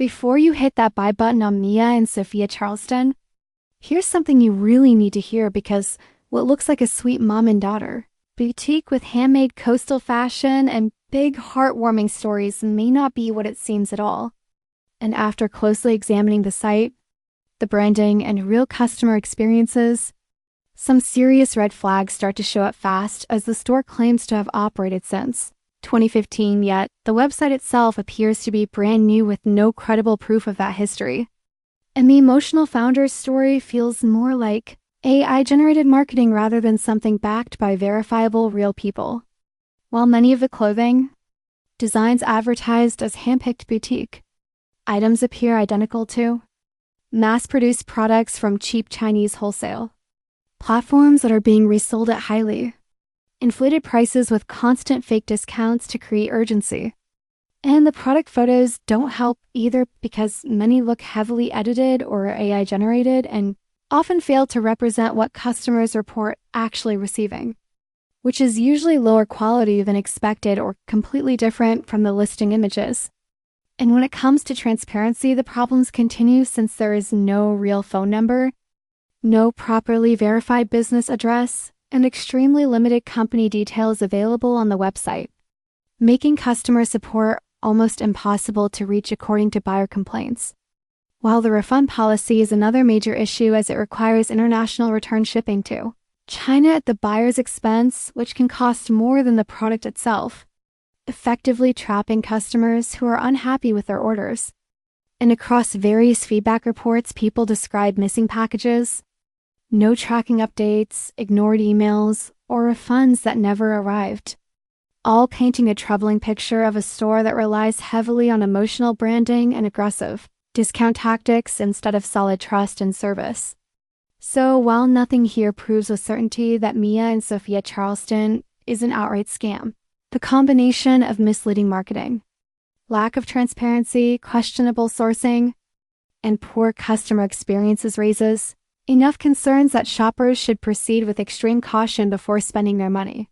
Before you hit that buy button on Mia and Sophia Charleston, here's something you really need to hear because what looks like a sweet mom and daughter boutique with handmade coastal fashion and big heartwarming stories may not be what it seems at all. And after closely examining the site, the branding, and real customer experiences, some serious red flags start to show up fast as the store claims to have operated since 2015, yet the website itself appears to be brand new with no credible proof of that history. And the emotional founder's story feels more like AI-generated marketing rather than something backed by verifiable real people. While many of the clothing, designs advertised as handpicked boutique, items appear identical to mass-produced products from cheap Chinese wholesale, platforms that are being resold at highly inflated prices with constant fake discounts to create urgency. And the product photos don't help either because many look heavily edited or AI-generated and often fail to represent what customers report actually receiving, which is usually lower quality than expected or completely different from the listing images. And when it comes to transparency, the problems continue since there is no real phone number, no properly verified business address, and extremely limited company details available on the website, making customer support almost impossible to reach according to buyer complaints. While the refund policy is another major issue as it requires international return shipping to China at the buyer's expense, which can cost more than the product itself, effectively trapping customers who are unhappy with their orders. And across various feedback reports, people describe missing packages, no tracking updates, ignored emails, or refunds that never arrived, all painting a troubling picture of a store that relies heavily on emotional branding and aggressive discount tactics instead of solid trust and service. So while nothing here proves with certainty that Mia and Sophia Charleston is an outright scam, the combination of misleading marketing, lack of transparency, questionable sourcing, and poor customer experiences raises enough concerns that shoppers should proceed with extreme caution before spending their money.